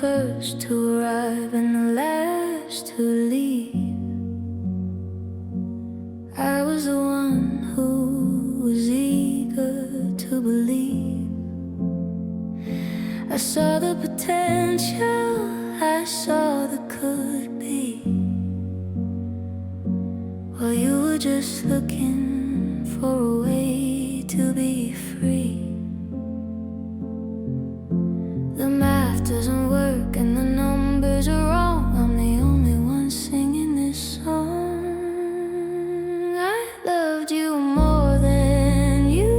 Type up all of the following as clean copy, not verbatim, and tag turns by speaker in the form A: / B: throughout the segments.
A: first to arrive and the last to leave. I was the one who was eager to believe. I saw the potential, I saw the could be, while you were just looking for a way to be free. The math doesn't work and the numbers are wrong. I'm the only one singing this song. I loved you more than you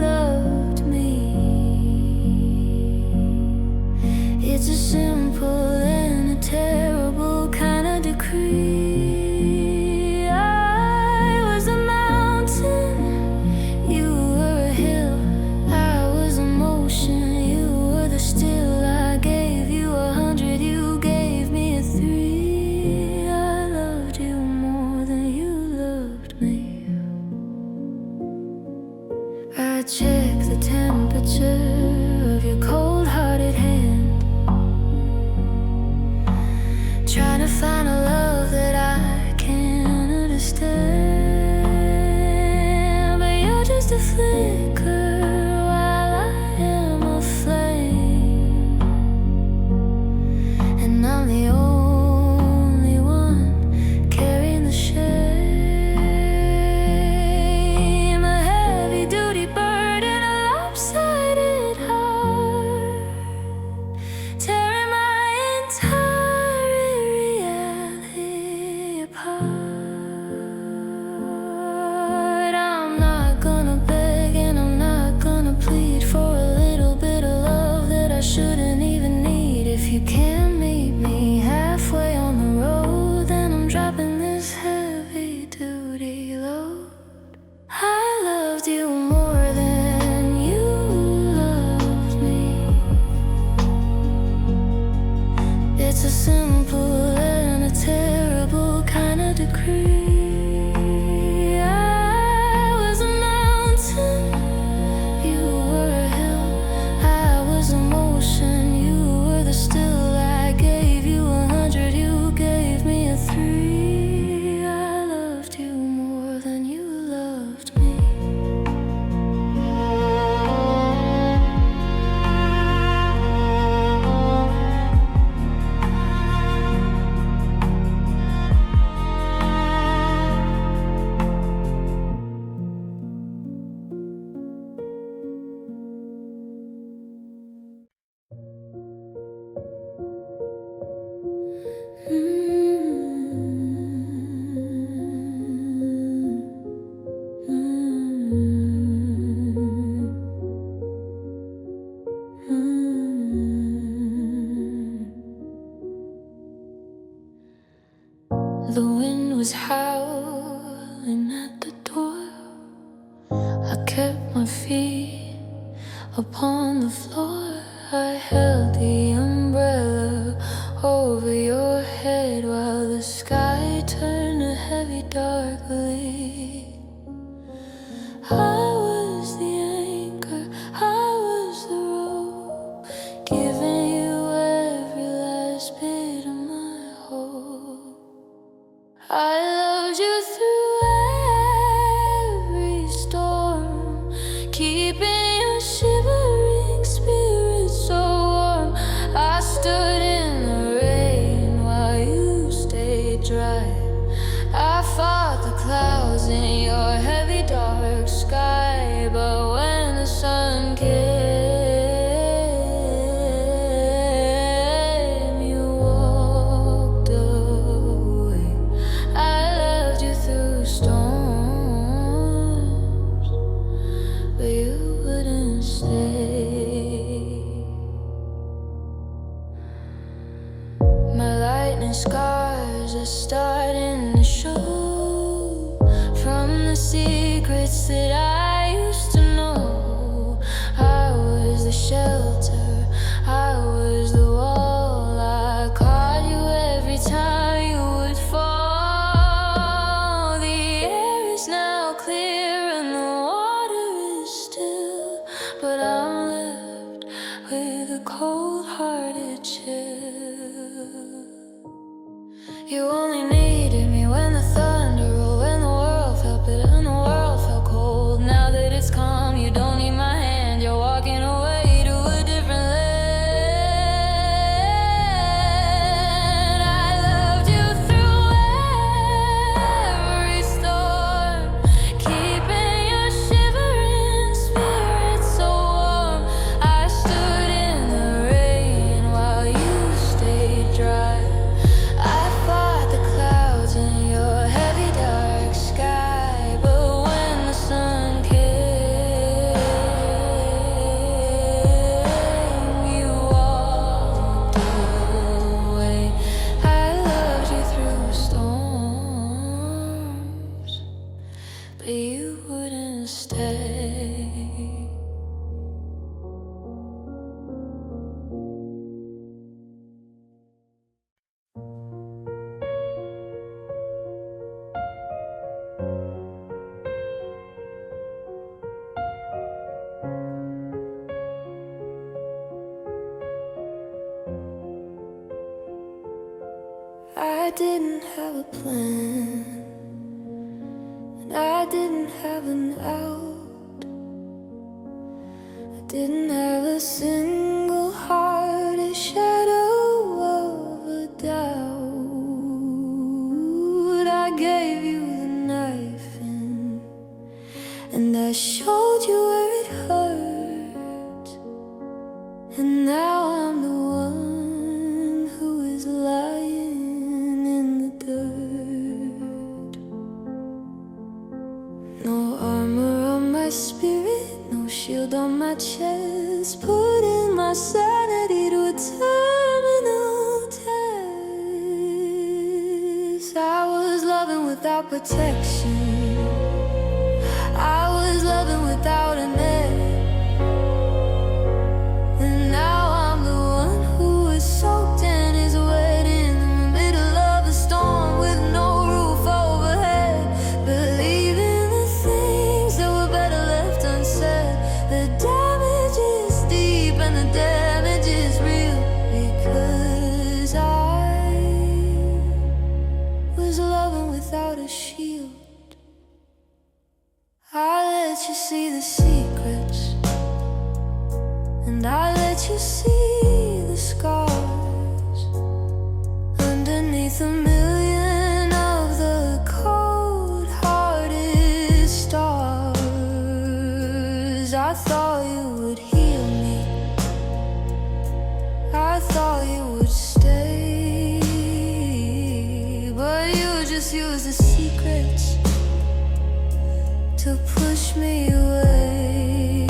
A: loved me. It's a simple and a terrible kind of decree. I was a mountain, you were a hill. I was emotion, you were the still. I gave you 100, you gave me a 3. I loved you more than you loved me. I checked the temperature of your cold-hearted hand, trying to find a love that I can't understand. But you're just a flicker while I am a flame, and I'm the only one carrying the shame. A heavy-duty burden, a lopsided heart, tearing my entire reality apart. I'm not gonna beg and I'm not gonna plead for a little bit of love that I shouldn't even need. If you can't meet me halfway on the road, then I'm dropping this heavy-duty load. I loved you more than you loved me. It's a simple and a terrible kind of decree. I was a mountain, you were a hill. I was emotion, you were the still. I gave you 100, you gave me a 3. I loved you more than you loved me. The wind was howling at the door. I kept my feet upon the floor. I held the umbrella over your head while the sky turned a heavy dark glee. I was the anchor, I was the rope, giving you every last bit of my hope. I loved you through every storm, keeping your shivering spirit so warm. I stood in the rain while you stayed dry. I fought the clouds in your heavy dark sky. But when the sun came, you walked away. I loved you through storms, but you wouldn't stay. My lightning scars are starting to show from the secrets that I used to know. I was the shelter, I was the wall. I caught you every time you would fall. The air is now clear and the water is still, but I'm left with a cold-hearted chill. You only needed me when the thunder rolled, when the world felt bitter and the world felt cold. Now that it's calm, you don't need my hand. You're walking away to a different land. I loved you through every storm, keeping your shivering spirit so warm. I stood in the rain while you stayed dry. I fought the clouds in your heavy dark sky, but when the sun came, you walked away. I loved you through storms, but you wouldn't stay. I didn't have a plan, and I didn't have an out. I didn't have a single hearted shadow of a doubt. I gave you the knife and I showed you where it hurt, and now I'm the one who is lying in the dirt. No armor on my spirit, no shield on my chest, putting my sanity to a terminal test. I was loving without protection, I was loving without a net. And now I'm the one who is soaked and is wet in the middle of a storm with no roof overhead, believing the things that were better left unsaid. The damage is deep and the damage is real, because I was loving without a shield. I let you see the secrets, and I let you see the scars underneath a million of the cold-hearted stars. I thought you would heal me, I thought you would stay, but you just used the secrets to push me away.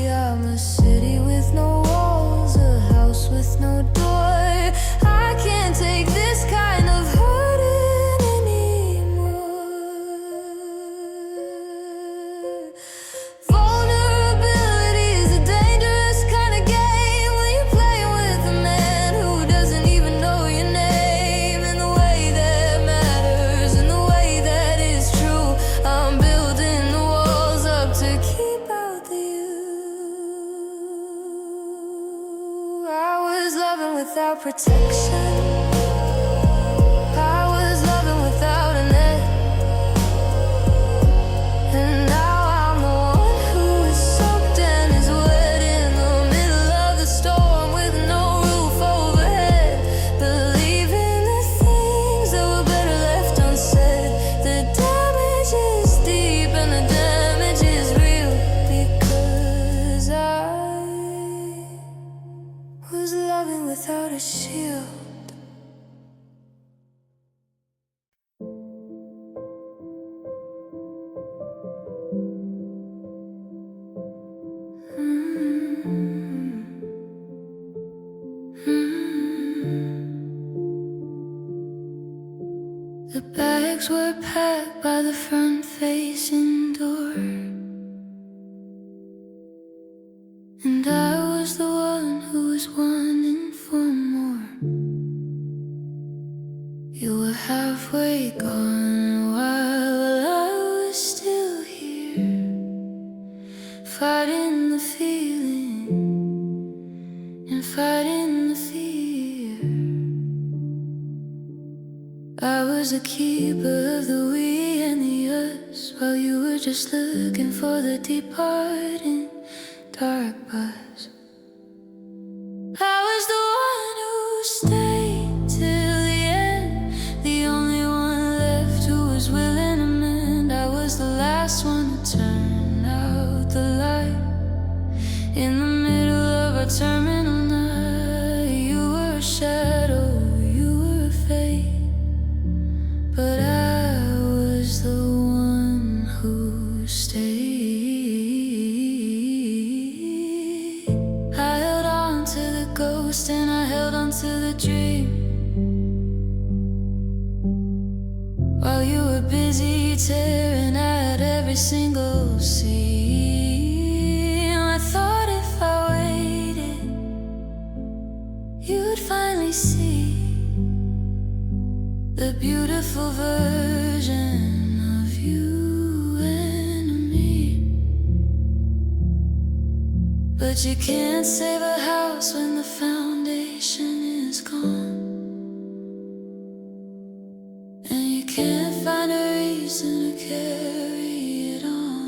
A: I'm a city with no walls, a house with no door. I can't take this kind of hurting anymore. Vulnerability is a dangerous kind of game when you're playing with a man who doesn't even know your name. And the way that matters, and the way that is true, I'm building the walls up to keep out the you. I was loving without protection, I was loving without a net, and now I'm the one who is soaked and is wet in the middle of the storm with no roof overhead, believing the things that were better left unsaid. The damage is deep and the damage is real, because I was loving without a shield. The bags were packed by the front-facing door, and I was the one who was wanting for more. You were halfway gone while I was still here, fighting the feeling and fighting the fear. I was a keeper of the we and the us, while you were just looking for the departing dark bus. I was the one who stayed till the end, the only one left who was willing to mend. I was the last one to turn out the light in the middle of our terminal night. You were a shadow, you were a fate, but I was the one who stayed. I held on to the ghost and I held on to the dream, while you were busy tearing at every single seam. I thought if I waited, you'd finally see the beautiful version of you and me. But you can't save a house when the foundation is gone, and you can't find a reason to carry it on.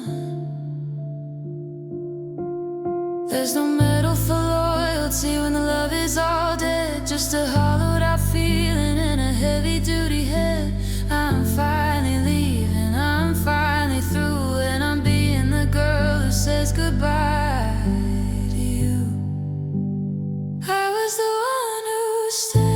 A: There's no medal for loyalty when the love is all dead, just a hollowed out feeling and a heavy duty head. I'm finally leaving, I'm finally through, and I'm being the girl who says goodbye to you. I was the one who stayed.